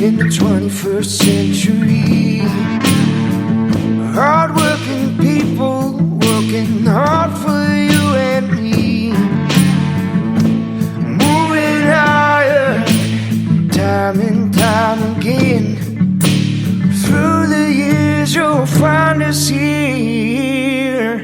in the 21st century. Hard-working people working hard for you and me. Moving higher, time and time again. Through the years you'll find us here.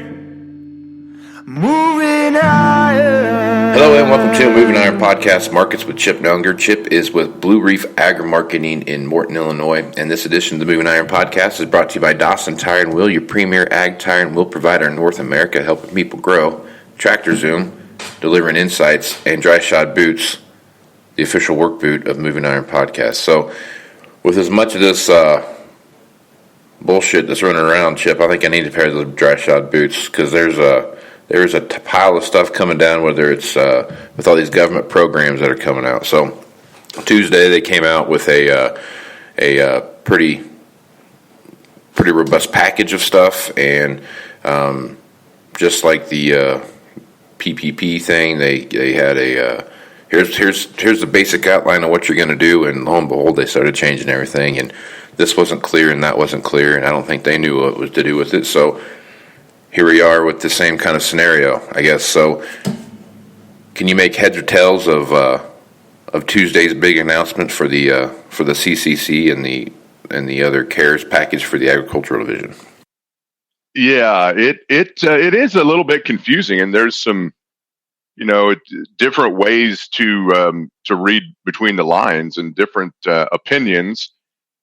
Moving higher. Hello and welcome to Moving Iron Podcast Markets with Chip Nellinger. Chip is with Blue Reef Agri-Marketing in Morton, Illinois, and this edition of the Moving Iron Podcast is brought to you by Dawson Tire and Wheel, your premier ag tire and wheel provider in North America, helping people grow. TractorZoom, delivering insights, and Dryshod Boots, the official work boot of Moving Iron Podcast. So, with as much of this bullshit that's running around, Chip, I think I need a pair of those Dryshod boots because there's a pile of stuff coming down, whether it's with all these government programs that are coming out. So Tuesday they came out with a pretty robust package of stuff, and just like the PPP thing, they had a here's the basic outline of what you're going to do, and lo and behold, they started changing everything, and this wasn't clear and that wasn't clear, and I don't think they knew what was to do with it. So here we are with the same kind of scenario, I guess. So, can you make heads or tails of Tuesday's big announcement for the CCC and the other CARES package for the agricultural division? Yeah, it is a little bit confusing, and there's some different ways to read between the lines and different opinions,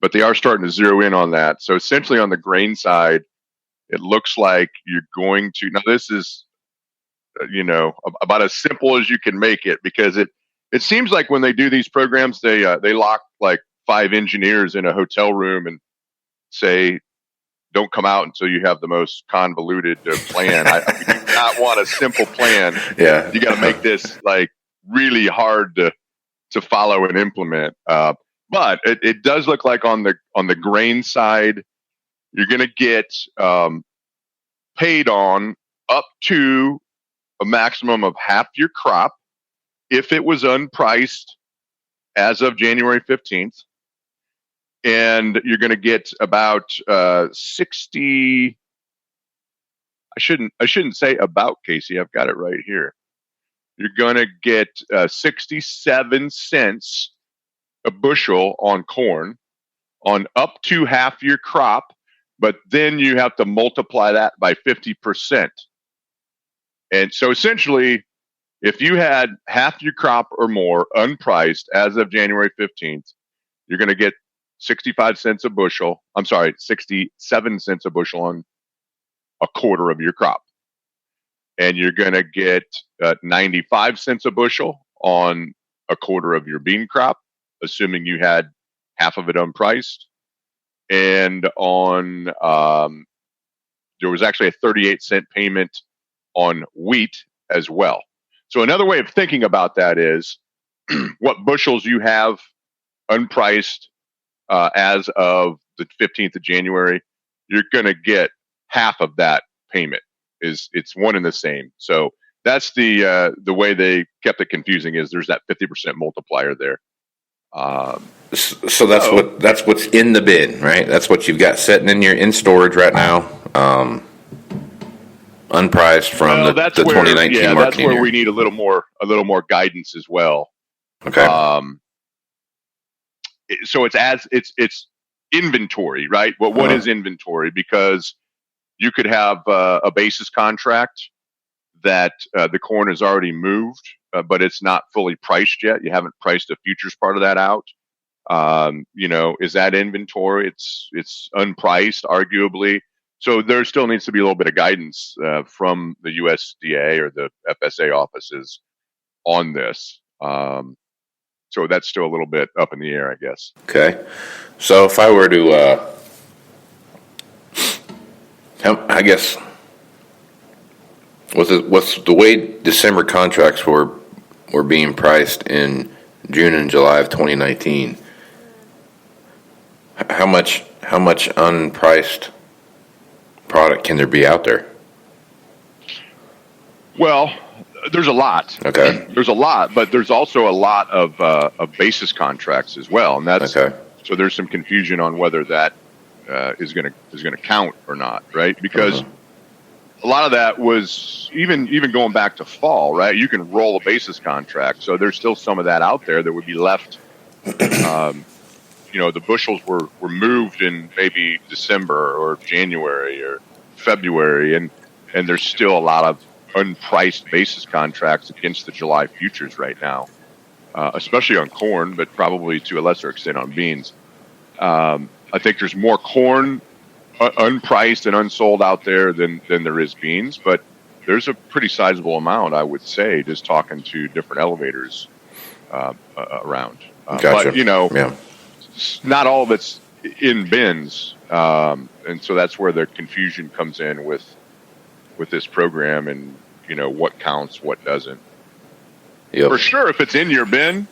but they are starting to zero in on that. So essentially, on the grain side, it looks like you're going to, now this is, about as simple as you can make it, because it seems like when they do these programs, they lock like 5 engineers in a hotel room and say, don't come out until you have the most convoluted plan. I do not want a simple plan. Yeah. You got to make this like really hard to follow and implement. But it does look like on the grain side, you're going to get paid on up to a maximum of half your crop if it was unpriced as of January 15th. And you're going to get about 60. I shouldn't say about, Casey. I've got it right here. You're going to get 67 cents a bushel on corn on up to half your crop, but then you have to multiply that by 50%. And so essentially, if you had half your crop or more unpriced as of January 15th, you're going to get 65 cents a bushel. 67 cents a bushel on a quarter of your crop. And you're going to get 95 cents a bushel on a quarter of your bean crop, assuming you had half of it unpriced. And on, there was actually a 38-cent payment on wheat as well. So another way of thinking about that is what bushels you have unpriced as of the 15th of January, you're going to get half of that payment. It's one and the same. So that's the way they kept it confusing, is there's that 50% multiplier there. So that's what's in the bin, right? That's what you've got sitting in storage right now, unpriced from the 2019 marketing that's where year. we need a little more guidance as well. Okay. So it's inventory, right? Well, what is inventory? Because you could have a basis contract that the corn is already moved, but it's not fully priced yet. You haven't priced the futures part of that out. Is that inventory? It's unpriced, arguably. So there still needs to be a little bit of guidance from the USDA or the FSA offices on this. So that's still a little bit up in the air, I guess. Okay. So if I were to, I guess, what's the way December contracts were being priced in June and July of 2019? How much unpriced product can there be out there? Well, there's a lot. Okay. There's a lot, but there's also a lot of basis contracts as well, and that's So there's some confusion on whether that is going to count or not, right? Because a lot of that was even going back to fall, right? You can roll a basis contract, so there's still some of that out there that would be left. The bushels were moved in maybe December or January or February, and there's still a lot of unpriced basis contracts against the July futures right now, especially on corn, but probably to a lesser extent on beans. I think there's more corn unpriced and unsold out there than there is beans, but there's a pretty sizable amount, I would say, just talking to different elevators around. Gotcha. But, not all of it's in bins, and so that's where the confusion comes in with this program and, what counts, what doesn't. Yep. For sure, if it's in your bin,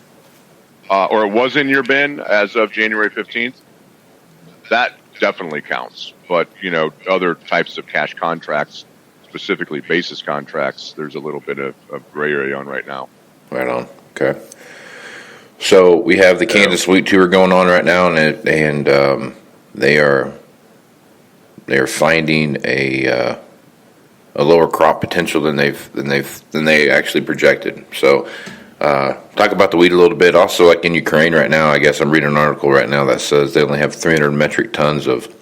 or it was in your bin as of January 15th, that definitely counts. But, other types of cash contracts, specifically basis contracts, there's a little bit of gray area on right now. Right on. Okay. So we have the Kansas Wheat Tour going on right now, and they are finding a lower crop potential than they actually projected. So talk about the wheat a little bit. Also, like in Ukraine right now, I guess I'm reading an article right now that says they only have 300 metric tons of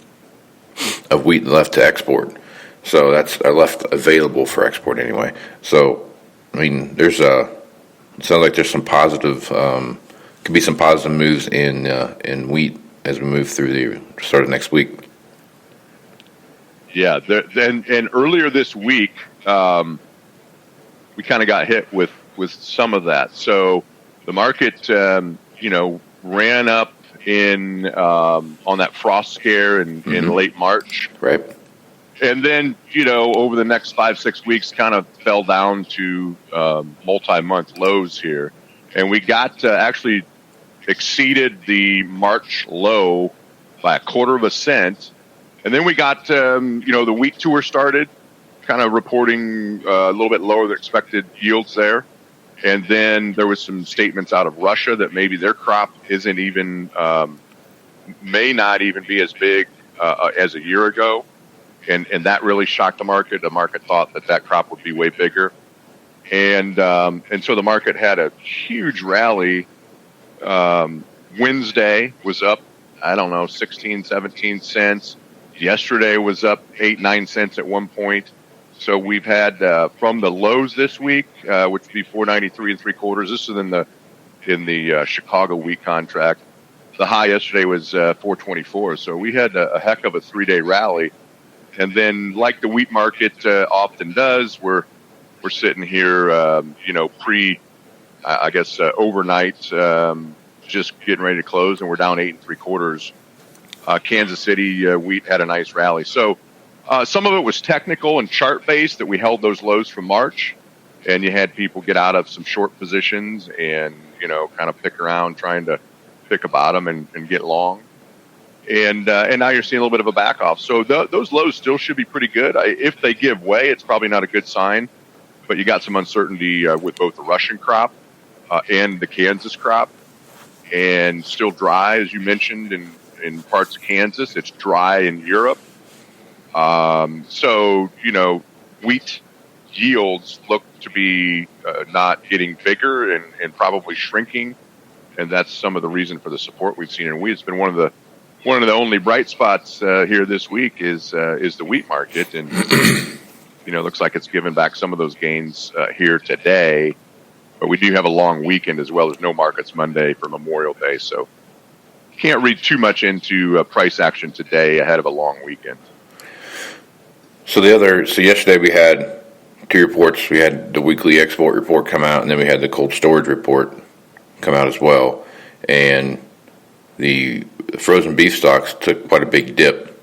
wheat left to export. So that's left available for export anyway. So I mean, it sounds like there's some positive. Could be some positive moves in wheat as we move through the start of next week. Yeah, and earlier this week, we kind of got hit with some of that. So the market, ran up in on that frost scare in late March, right? And then over the next 5-6 weeks, kind of fell down to multi-month lows here, and we got actually exceeded the March low by 1/4 cent. And then we got, the wheat tour started, kind of reporting a little bit lower than expected yields there. And then there was some statements out of Russia that maybe their crop isn't even, may not even be as big as a year ago. And that really shocked the market. The market thought that crop would be way bigger. And so the market had a huge rally. Wednesday was up, 16, 17 cents. Yesterday was up 8-9 cents at one point. So we've had from the lows this week, which would be 493 3/4. This is in the Chicago wheat contract. The high yesterday was 424. So we had a heck of a 3-day rally. And then, like the wheat market often does, we're sitting here, overnight, just getting ready to close, and we're down 8 3/4. Kansas City wheat had a nice rally. So some of it was technical and chart based, that we held those lows from March, and you had people get out of some short positions and kind of pick around trying to pick a bottom and get long. And now you're seeing a little bit of a back off. So those lows still should be pretty good. If they give way, it's probably not a good sign. But you got some uncertainty with both the Russian crop and the Kansas crop, and still dry, as you mentioned, in parts of Kansas. It's dry in Europe. So, wheat yields look to be not getting bigger and probably shrinking. And that's some of the reason for the support we've seen in wheat. It's been one of the only bright spots here this week is the wheat market. And, looks like it's given back some of those gains here today. But we do have a long weekend as well. There's no markets Monday for Memorial Day. So can't read too much into price action today ahead of a long weekend. So yesterday we had 2 reports. We had the weekly export report come out, and then we had the cold storage report come out as well. And the frozen beef stocks took quite a big dip,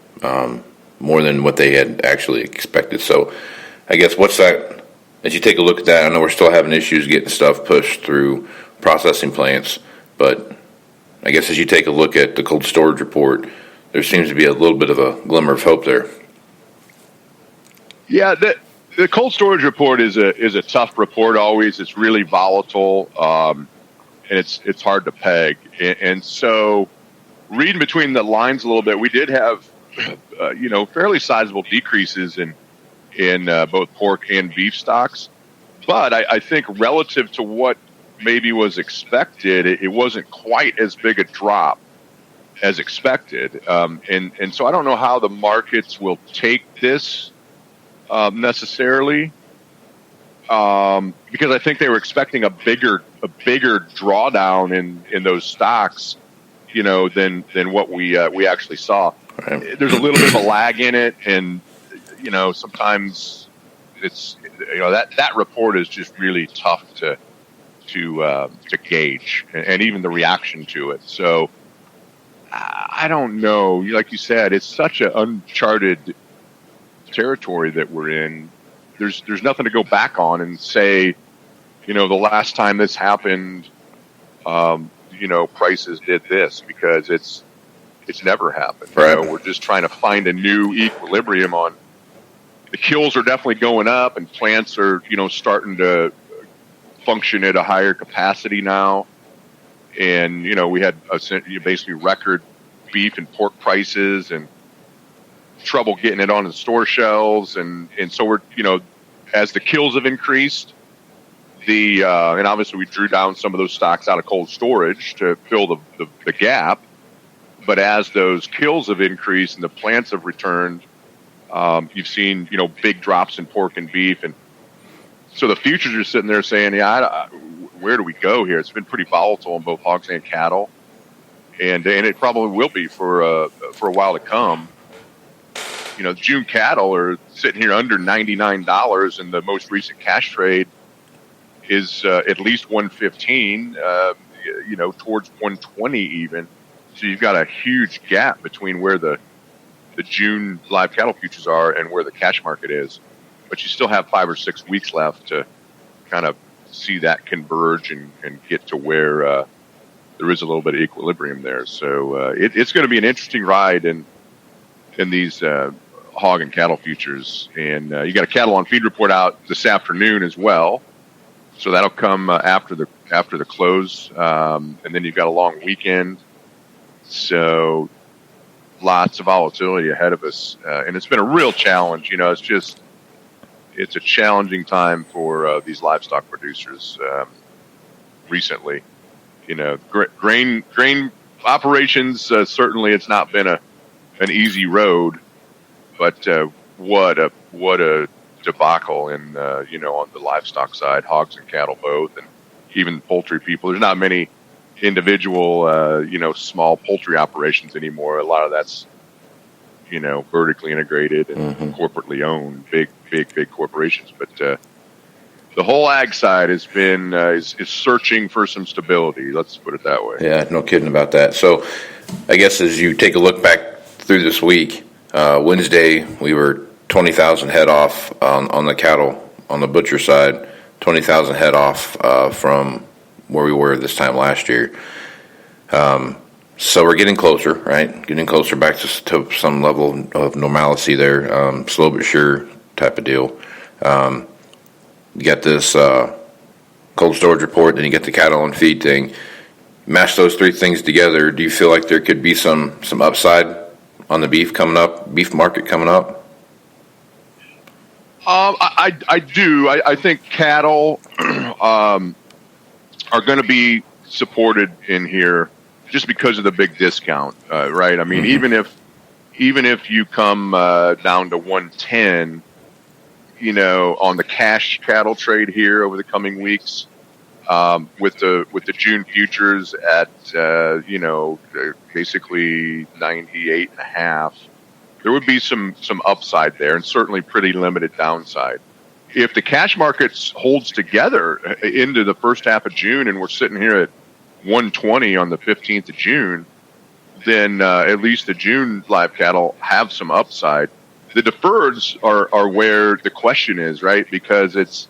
more than what they had actually expected. So I guess as you take a look at that, I know we're still having issues getting stuff pushed through processing plants, but I guess as you take a look at the cold storage report, there seems to be a little bit of a glimmer of hope there. Yeah, the cold storage report is a tough report always. It's really volatile, and it's hard to peg. And so reading between the lines a little bit, we did have, fairly sizable decreases in both pork and beef stocks. But I think relative to what maybe was expected, it wasn't quite as big a drop as expected. And so I don't know how the markets will take this necessarily, because I think they were expecting a bigger drawdown in those stocks, than what we actually saw. Right. There's a little bit of a lag in it, and sometimes it's that report is just really tough to gauge, and even the reaction to it. So I don't know. Like you said, it's such an uncharted territory that we're in. There's nothing to go back on and say, the last time this happened, prices did this, because it's never happened. Right. We're just trying to find a new equilibrium on. The kills are definitely going up, and plants are, starting to function at a higher capacity now. And, we had basically record beef and pork prices and trouble getting it on the store shelves. And so we're, as the kills have increased, and obviously we drew down some of those stocks out of cold storage to fill the gap. But as those kills have increased and the plants have returned, you've seen, big drops in pork and beef. And so the futures are sitting there saying, where do we go here? It's been pretty volatile in both hogs and cattle. And it probably will be for a while to come. June cattle are sitting here under $99, and the most recent cash trade is at least 115, towards 120 even. So you've got a huge gap between where the June live cattle futures are and where the cash market is. But you still have 5 or 6 weeks left to kind of see that converge and get to where there is a little bit of equilibrium there. So it's going to be an interesting ride in these hog and cattle futures. And you got a cattle on feed report out this afternoon as well. So that'll come after the close, and then you've got a long weekend. So lots of volatility ahead of us, and it's been a real challenge. It's a challenging time for these livestock producers recently. Grain operations, certainly it's not been an easy road, but what a debacle in on the livestock side, hogs and cattle both, and even poultry people. There's not many individual small poultry operations anymore. A lot of that's vertically integrated and corporately owned, big corporations. But the whole ag side has been is searching for some stability. Let's put it that way. Yeah, no kidding about that. So I guess as you take a look back through this week, Wednesday we were 20,000 head off on the cattle on the butcher side, 20,000 head off from where we were this time last year. So we're getting closer, right? Getting closer back to some level of normalcy there, slow but sure type of deal. You got this cold storage report, then you get the cattle and feed thing. Mash those three things together. Do you feel like there could be some upside on the beef market coming up? I do. I think cattle are going to be supported in here just because of the big discount, right? I mean, even if you come down to 110, on the cash cattle trade here over the coming weeks, with the June futures at basically 98.5. There would be some upside there, and certainly pretty limited downside. If the cash markets holds together into the first half of June, and we're sitting here at 120 on the 15th of June, then at least the June live cattle have some upside. The deferreds are where the question is, right? Because it's,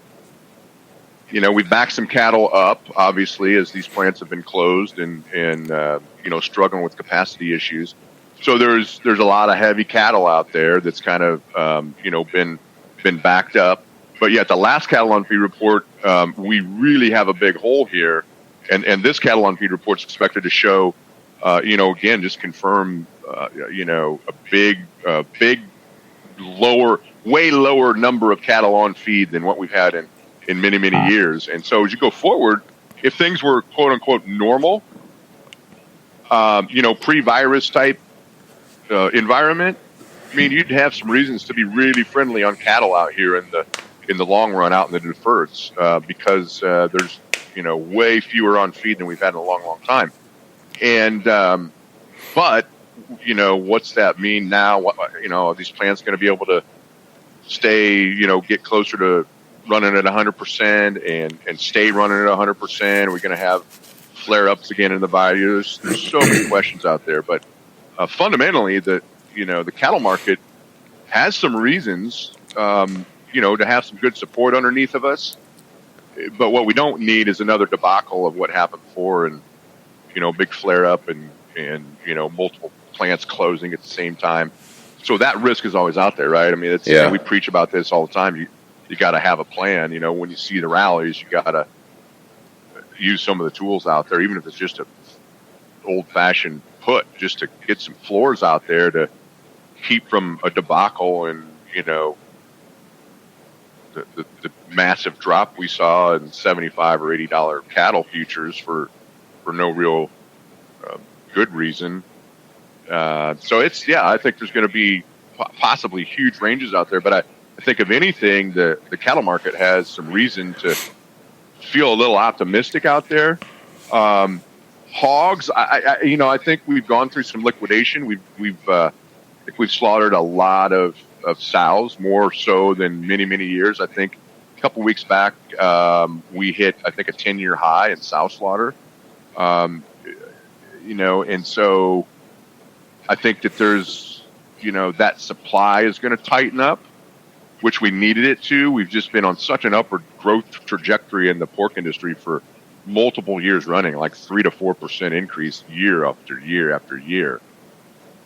we've backed some cattle up, obviously, as these plants have been closed and struggling with capacity issues. So there's a lot of heavy cattle out there that's kind of been backed up. But yet the last cattle on feed report, we really have a big hole here, and this cattle on feed report is expected to show again, just confirm, a big way lower number of cattle on feed than what we've had in many, many years. And so as you go forward, if things were quote unquote normal, pre-virus type environment, I mean, you'd have some reasons to be really friendly on cattle out here in the long run, out in the deferreds, because there's way fewer on feed than we've had in a long, long time. And but what's that mean now? Are these plants going to be able to stay, get closer to running at 100% and stay running at 100%? Are we going to have flare-ups again in the virus? There's so many questions out there, but fundamentally, the cattle market has some reasons, to have some good support underneath of us. But what we don't need is another debacle of what happened before, and big flare-up and multiple plants closing at the same time. So that risk is always out there, right? I mean, we preach about this all the time. You got to have a plan. When you see the rallies, you got to use some of the tools out there, even if it's just a old-fashioned put, just to get some floors out there to keep from a debacle and the massive drop we saw in $75 or $80 cattle futures for no real good reason. So I think there's going to be possibly huge ranges out there, but I think if anything, the cattle market has some reason to feel a little optimistic out there. Hogs, I think we've gone through some liquidation. We've slaughtered a lot of sows, more so than many, many years. I think a couple weeks back, we hit, I think, a 10-year high in sow slaughter. And so I think that there's, that supply is going to tighten up, which we needed it to. We've just been on such an upward growth trajectory in the pork industry for multiple years running, like 3 to 4% increase year after year after year.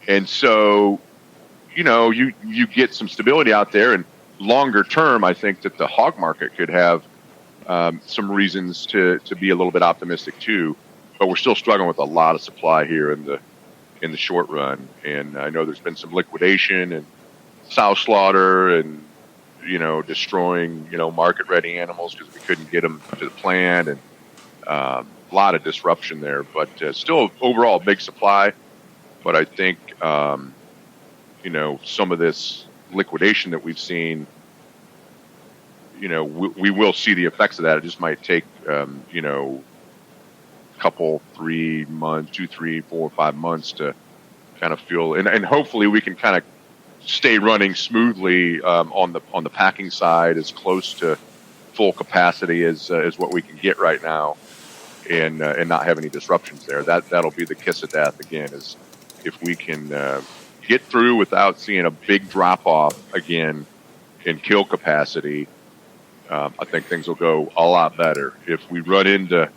And so, you get some stability out there, and longer term, I think that the hog market could have some reasons to be a little bit optimistic too. But we're still struggling with a lot of supply here in the short run. And I know there's been some liquidation and sow slaughter and destroying market ready animals because we couldn't get them to the plant, and a lot of disruption there. But still overall big supply. But I think some of this liquidation that we've seen, we will see the effects of that. It just might take couple 3 months, 2, 3, 4, 5 months to kind of feel, and hopefully we can kind of stay running smoothly on the packing side, as close to full capacity as what we can get right now, and not have any disruptions there. That'll be the kiss of death again, is if we can get through without seeing a big drop off again in kill capacity. I think things will go a lot better. If we run into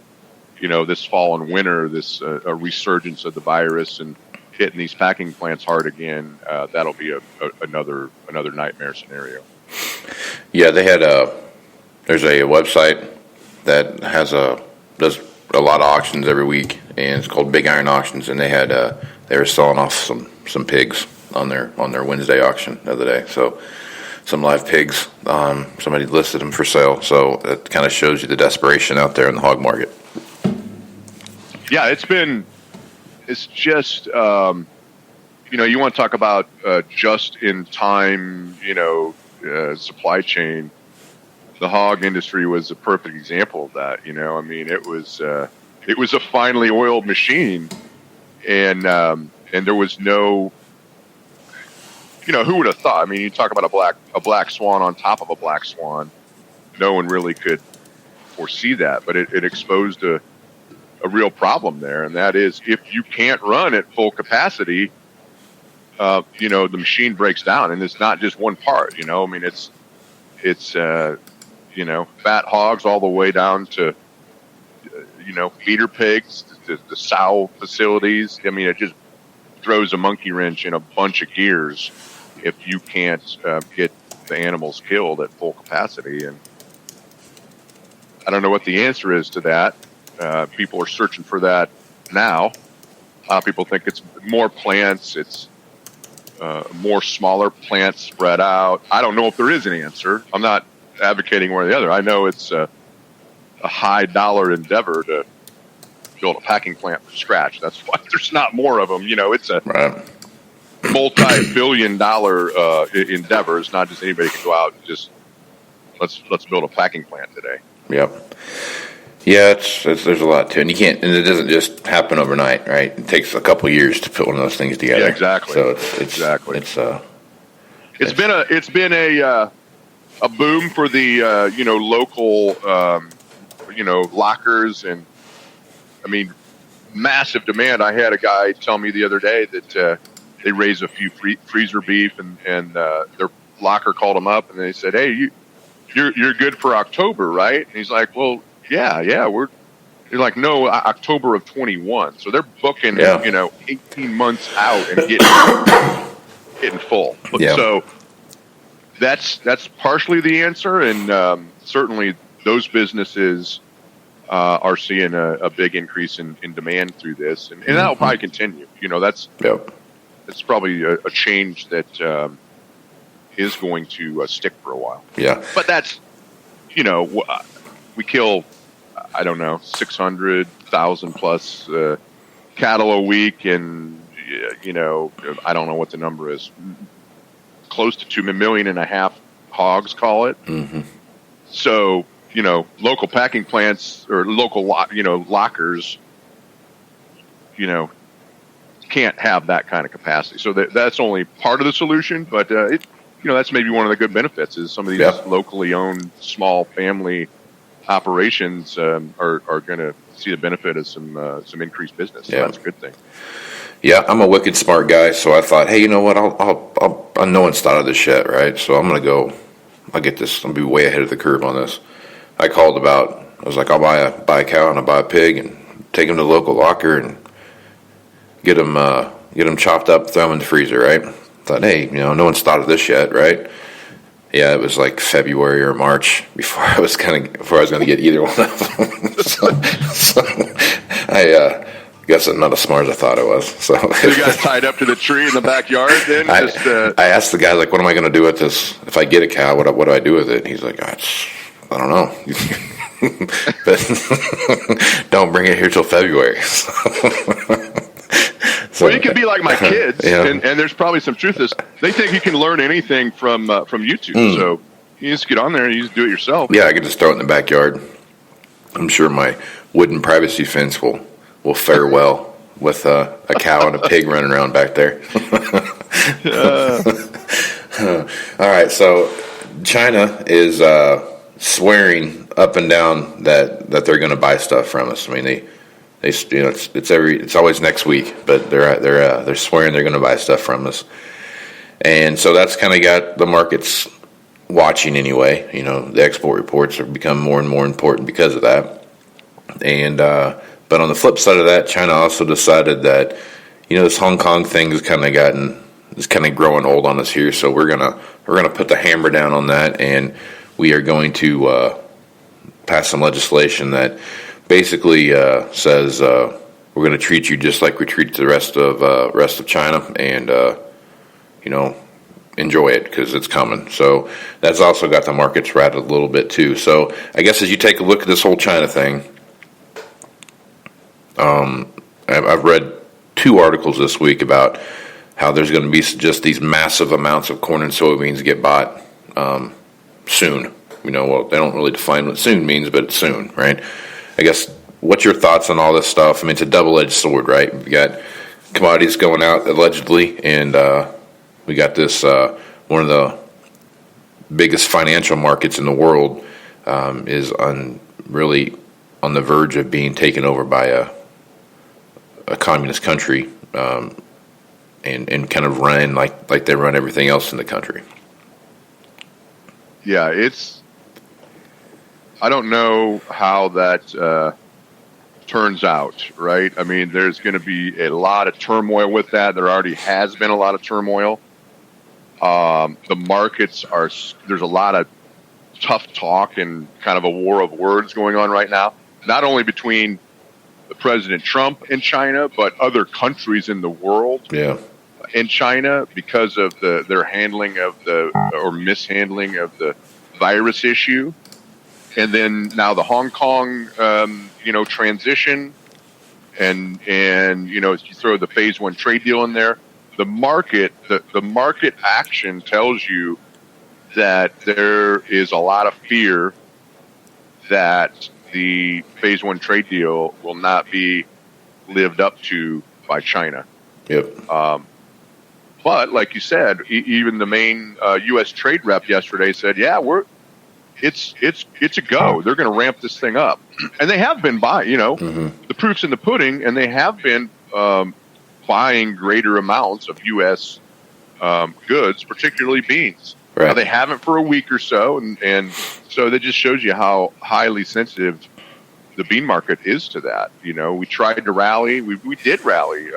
this fall and winter, a resurgence of the virus and hitting these packing plants hard again, that'll be another nightmare scenario. Yeah, they had there's a website that does a lot of auctions every week, and it's called Big Iron Auctions, and they were selling off some pigs on their Wednesday auction the other day. So some live pigs, somebody listed them for sale. So that kind of shows you the desperation out there in the hog market. Yeah, it's just, you want to talk about just in time, supply chain. The hog industry was a perfect example of that. I mean, it was a finely oiled machine, and there was no, who would have thought? I mean, you talk about a black swan on top of a black swan. No one really could foresee that, but it exposed a real problem there, and that is, if you can't run at full capacity, the machine breaks down, and it's not just one part. I mean, it's fat hogs all the way down to feeder pigs, the sow facilities. I mean, it just throws a monkey wrench in a bunch of gears if you can't get the animals killed at full capacity. And I don't know what the answer is to that. People are searching for that now. A lot of people think it's more plants. It's more smaller plants spread out. I don't know if there is an answer. I'm not advocating one or the other. I know it's a high dollar endeavor to build a packing plant from scratch. That's why there's not more of them. It's a multi-billion-dollar endeavor. It's not just anybody can go out and just let's build a packing plant today. Yep. Yeah, there's a lot to it. And it doesn't just happen overnight, right? It takes a couple years to put one of those things together. Yeah, exactly. So it's been a boom for the local lockers, and I mean, massive demand. I had a guy tell me the other day that they raised a few freezer beef, and their locker called him up and they said, "Hey, you're good for October, right?" And he's like, "Well, yeah, they're like, no, October of 21. So they're booking, 18 months out and getting full. Yeah. So that's partially the answer, and certainly those businesses are seeing a big increase in demand through this, and that will probably continue. That's probably a change that is going to stick for a while. Yeah. But that's, we kill, I don't know, 600,000 plus cattle a week, and I don't know what the number is, close to 2.5 million hogs, call it. Mm-hmm. So local packing plants or local lockers, can't have that kind of capacity. So that's only part of the solution, but that's maybe one of the good benefits is some of these locally owned small family operations are going to see the benefit of some increased business. So that's a good thing. Yeah, I'm a wicked smart guy, so I thought, hey, you know what? No one's thought of this yet, right? So I'm going to go. I'll get this. I'll be way ahead of the curve on this. I was like, I'll buy a cow and I'll buy a pig and take them to the local locker and get them chopped up, throw them in the freezer, right? Thought, hey, no one's thought of this yet, right? Yeah, it was like February or March before I was going to get either one of them. so I guess I'm not as smart as I thought I was. So you got tied up to the tree in the backyard then? I asked the guy, like, what am I going to do with this? If I get a cow, what do I do with it? And he's like, I don't know. But don't bring it here till February. So, well, you could be like my kids, and there's probably some truth to this. They think you can learn anything from YouTube. So you just get on there and you just do it yourself. Yeah, I could just throw it in the backyard. I'm sure my wooden privacy fence will fare well with a cow and a pig running around back there. All right, so China is swearing up and down that they're going to buy stuff from us. I mean, they it's always next week, but they're swearing they're going to buy stuff from us, and so that's kind of got the markets watching anyway. The export reports have become more and more important because of that, and but on the flip side of that, China also decided that this Hong Kong thing is kind of growing old on us here, so we're gonna put the hammer down on that, and we are going to pass some legislation that basically says we're going to treat you just like we treat the rest of China, and enjoy it because it's coming. So that's also got the markets rattled a little bit too. So I guess as you take a look at this whole China thing, I've read 2 articles this week about how there's going to be just these massive amounts of corn and soybeans get bought soon. Well, they don't really define what soon means, but it's soon, right? I guess, what's your thoughts on all this stuff? I mean, it's a double-edged sword, right? We got commodities going out, allegedly, and we got this, one of the biggest financial markets in the world is really on the verge of being taken over by a communist country and kind of run like they run everything else in the country. Yeah, I don't know how that turns out, right? I mean, there's going to be a lot of turmoil with that. There already has been a lot of turmoil. The markets there's a lot of tough talk and kind of a war of words going on right now, not only between President Trump in China, but other countries in the world in China because of their handling of or mishandling of the virus issue. And then now the Hong Kong, transition, and as you throw the phase one trade deal in there, the market action tells you that there is a lot of fear that the phase one trade deal will not be lived up to by China. But like you said, even the main U.S. trade rep yesterday said, it's a go. They're going to ramp this thing up, and they have been buying. The proof's in the pudding, and they have been buying greater amounts of U.S. Goods, particularly beans. Right. Now, they haven't for a week or so, and so that just shows you how highly sensitive the bean market is to that. We tried to rally. We did rally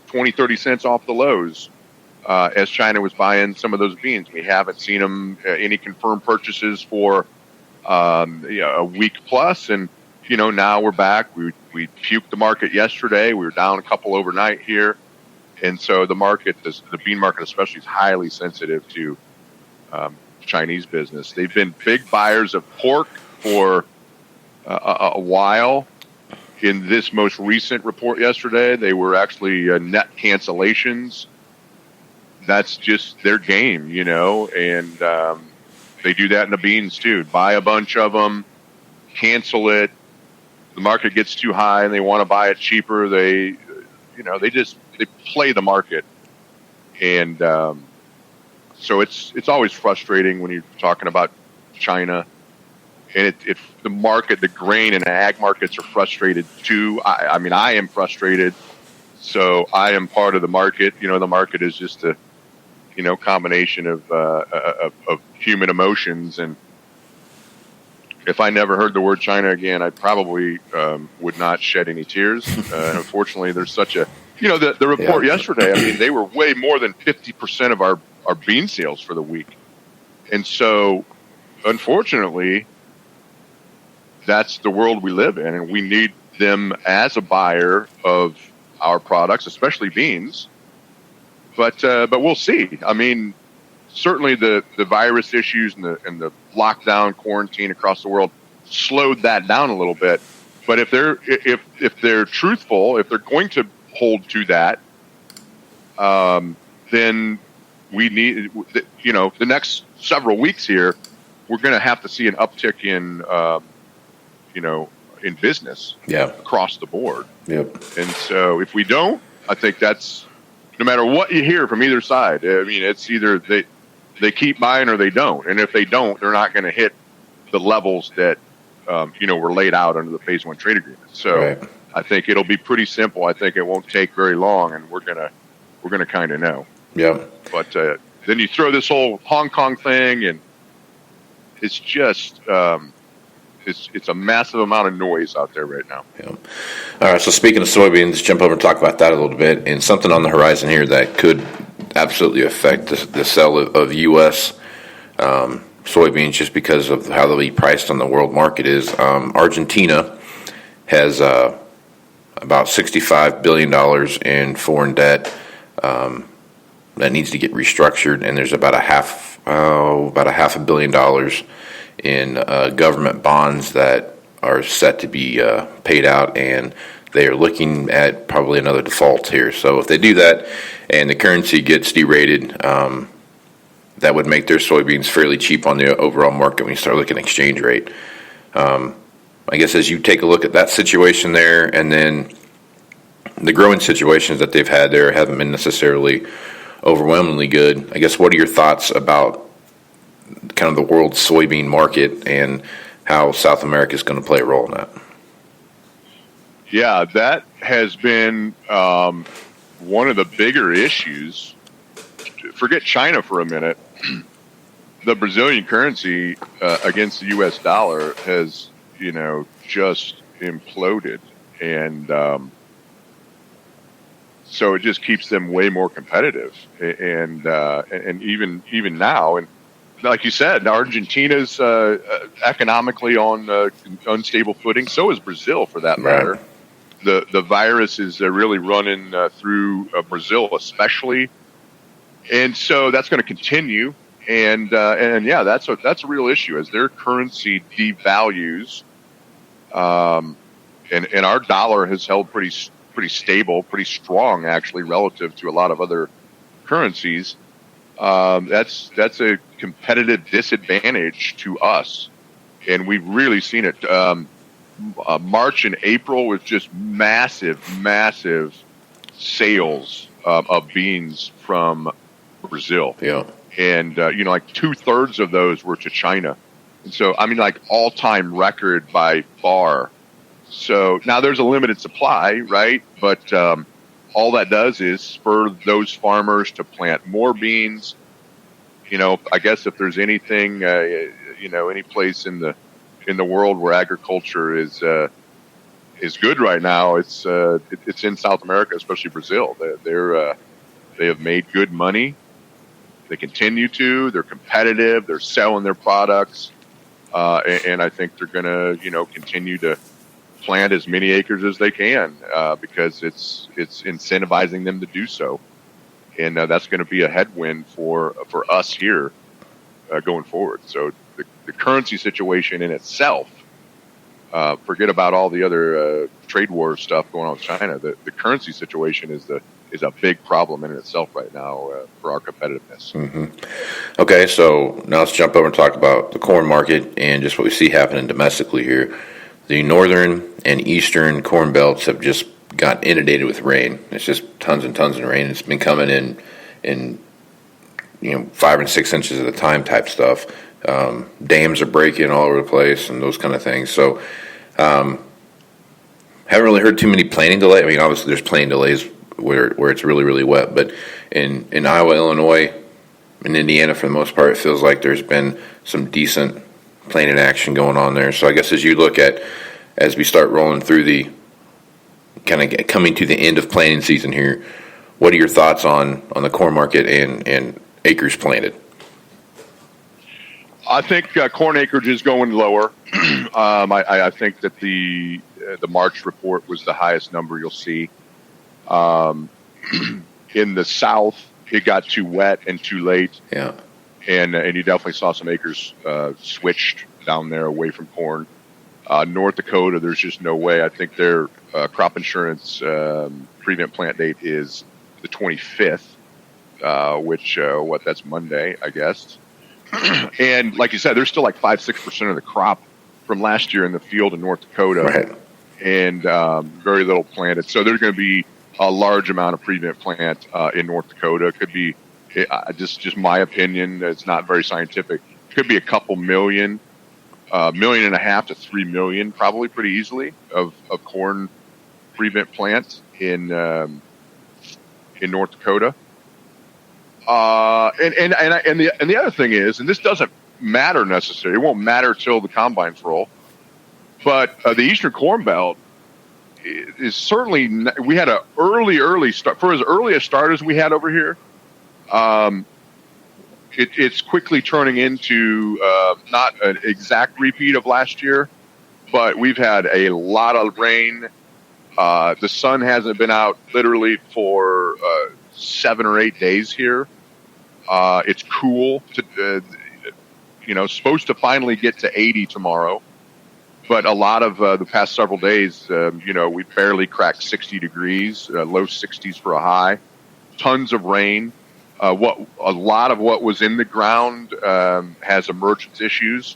20, 30 cents off the lows as China was buying some of those beans. We haven't seen them any confirmed purchases for a week plus, and now we're back. We puked the market yesterday. We were down a couple overnight here, and so the market, the bean market especially, is highly sensitive to Chinese business. They've been big buyers of pork for a while. In this most recent report yesterday, they were actually net cancellations. That's just their game, and they do that in the beans too. Buy a bunch of them, cancel it. The market gets too high and they want to buy it cheaper. They play the market, and so it's always frustrating when you're talking about China. And the market, the grain and ag markets are frustrated too. I mean, I am frustrated. So I am part of the market. The market is just a, combination of human emotions. And if I never heard the word China again, I probably would not shed any tears. And unfortunately, there's such a, the report yesterday, I mean, they were way more than 50% of our bean sales for the week. And so, unfortunately, that's the world we live in, and we need them as a buyer of our products, especially beans. But we'll see. I mean, certainly the virus issues and the lockdown, quarantine across the world slowed that down a little bit. But if they're truthful, if they're going to hold to that, then we need, the next several weeks here, we're going to have to see an uptick in business across the board. And so if we don't, I think that's, no matter what you hear from either side, I mean, it's either they keep buying or they don't. And if they don't, they're not going to hit the levels that, were laid out under the phase one trade agreement. So I think it'll be pretty simple. I think it won't take very long, and we're going to kind of know. But then you throw this whole Hong Kong thing, and it's just, it's a massive amount of noise out there right now. All right, so speaking of soybeans, let's jump over and talk about that a little bit. And something on the horizon here that could absolutely affect the sale of U.S. Soybeans just because of how they'll be priced on the world market is Argentina has about $65 billion in foreign debt that needs to get restructured, and there's about a half $500 million in government bonds that are set to be paid out, and they are looking at probably another default here. So if they do that and the currency gets derated, that would make their soybeans fairly cheap on the overall market when you start looking at exchange rate. I guess as you take a look at that situation there, and then the growing situations that they've had there haven't been necessarily overwhelmingly good. I guess what are your thoughts about kind of the world soybean market and how South America is going to play a role in that? Yeah, that has been one of the bigger issues. Forget China for a minute. The Brazilian currency against the U.S. dollar has, just imploded. And so it just keeps them way more competitive. And even now, and like you said, Argentina's economically on unstable footing. So is Brazil, for that matter. the virus is really running through Brazil, especially, and so that's going to continue. And yeah, that's a real issue as their currency devalues, and our dollar has held pretty stable, pretty strong actually relative to a lot of other currencies. That's a competitive disadvantage to us, and we've really seen it. March and April was just massive sales of beans from Brazil. Yeah. And, like 2/3 of those were to China. And so, I mean, like all-time record by far. So now there's a limited supply, right? But all that does is spur those farmers to plant more beans. I guess if there's anything, any place in the world where agriculture is good right now, it's in South America, especially Brazil. They have made good money. They continue to. They're competitive. They're selling their products, and I think they're going to, continue to plant as many acres as they can because it's incentivizing them to do so, and that's going to be a headwind for us here going forward. So the currency situation in itself, forget about all the other trade war stuff going on with China. The currency situation is a big problem in itself right now for our competitiveness. Mm-hmm. Okay, so now let's jump over and talk about the corn market and just what we see happening domestically here. The northern and eastern corn belts have just got inundated with rain. It's just tons and tons of rain. It's been coming in 5 and 6 inches at a time type stuff. Dams are breaking all over the place and those kind of things. So haven't really heard too many planting delays. I mean, obviously there's planting delays where it's really, really wet. But in Iowa, Illinois, and Indiana, for the most part, it feels like there's been some decent planting action going on there. So I guess as we start rolling through the kind of coming to the end of planting season here, what are your thoughts on the corn market and acres planted? I think corn acreage is going lower. I think that the March report was the highest number you'll see. In the South, it got too wet and too late. Yeah, and you definitely saw some acres switched down there away from corn. North Dakota, there's just no way. I think their crop insurance prevent plant date is the 25th, which that's Monday, I guess. And like you said, there's still like 5-6% of the crop from last year in the field in North Dakota, right. And very little planted. So there's going to be a large amount of prevent plant in North Dakota. It could be just my opinion. It's not very scientific. It could be a couple million, 1.5 million to 3 million, probably pretty easily of corn prevent plants in North Dakota. And the other thing is, and this doesn't matter necessarily. It won't matter till the combines roll. But the Eastern Corn Belt is certainly. We had an early start. For as early a start as we had over here, it's quickly turning into not an exact repeat of last year, but we've had a lot of rain. The sun hasn't been out literally for 7 or 8 days here. It's cool supposed to finally get to 80 tomorrow, but a lot of the past several days, we barely cracked 60 degrees, low 60s for a high, tons of rain. A lot of what was in the ground has emergence issues.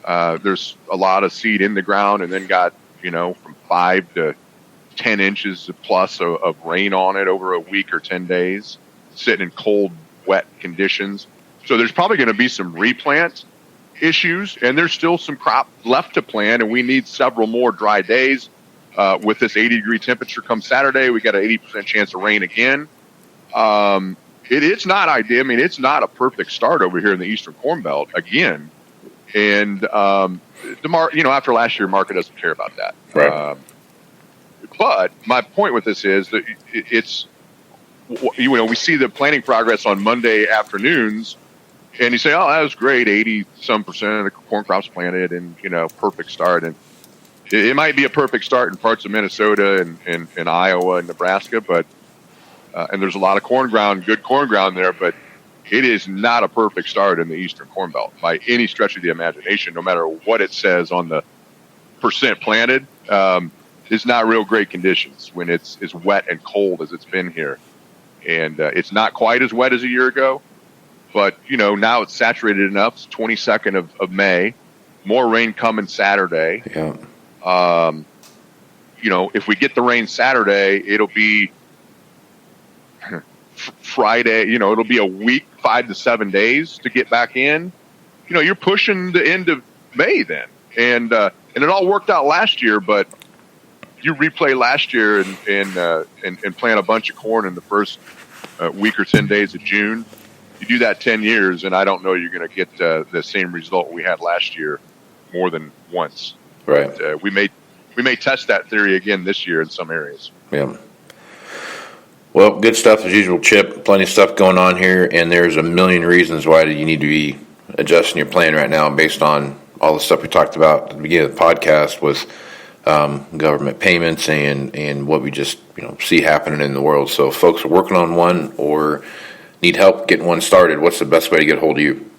There's a lot of seed in the ground and then got, from 5 to 10 inches plus of rain on it over a week or 10 days, sitting in cold, wet conditions. So there's probably going to be some replant issues, and there's still some crop left to plant, and we need several more dry days. With this 80-degree temperature come Saturday, we got an 80% chance of rain again. It's not ideal. I mean, it's not a perfect start over here in the Eastern Corn Belt again. And after last year, market doesn't care about that. Right. But my point with this is that we see the planting progress on Monday afternoons, and you say, "Oh, that was great, 80-some% of the corn crops planted, and perfect start." And it might be a perfect start in parts of Minnesota and Iowa and Nebraska, but and there's a lot of good corn ground there, but it is not a perfect start in the Eastern Corn Belt by any stretch of the imagination, no matter what it says on the percent planted. It's not real great conditions when it's as wet and cold as it's been here. And it's not quite as wet as a year ago, but, now it's saturated enough. It's 22nd of May. More rain coming Saturday. Yeah. If we get the rain Saturday, it'll be Friday, it'll be a week, 5 to 7 days to get back in. You're pushing the end of May then. And it all worked out last year, but you replay last year and plant a bunch of corn in the first week or 10 days of June. You do that 10 years, and I don't know you're going to get the same result we had last year more than once. Right. But, we may test that theory again this year in some areas. Yeah. Well, good stuff as usual, Chip. Plenty of stuff going on here, and there's a million reasons why you need to be adjusting your plan right now based on all the stuff we talked about at the beginning of the podcast with government payments and what we just see happening in the world. So if folks are working on one or need help getting one started, what's the best way to get a hold of you?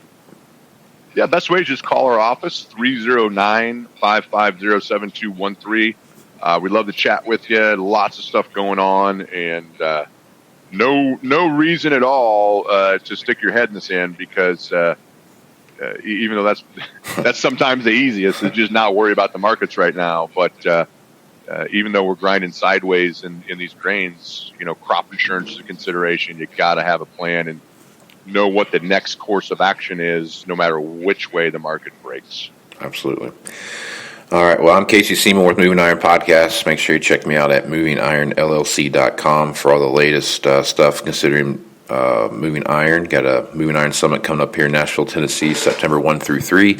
Yeah, best way is just call our office, 309-550-7213. We'd love to chat with you. Lots of stuff going on, and no reason at all to stick your head in the sand because even though that's sometimes the easiest, is just not worry about the markets right now. But even though we're grinding sideways in these grains, crop insurance is a consideration. You got to have a plan and know what the next course of action is, no matter which way the market breaks. Absolutely. All right. Well, I'm Casey Seymour with Moving Iron Podcasts. Make sure you check me out at movingironllc.com for all the latest stuff considering moving iron. Got a Moving Iron Summit coming up here in Nashville, Tennessee, September 1 through 3.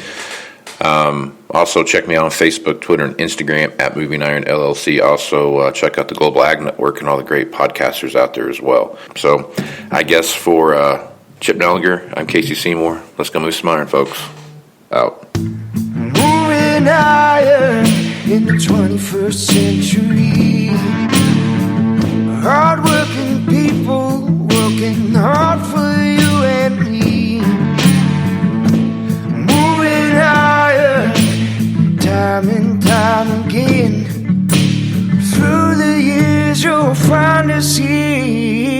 Also, check me out on Facebook, Twitter, and Instagram at Moving Iron LLC. Also, check out the Global Ag Network and all the great podcasters out there as well. So, I guess for Chip Nellinger, I'm Casey Seymour. Let's go move some iron, folks. Out. Moving iron in the 21st century. Hard-working people working hard for you and me. Moving iron time and time again. Through the years you'll find us here.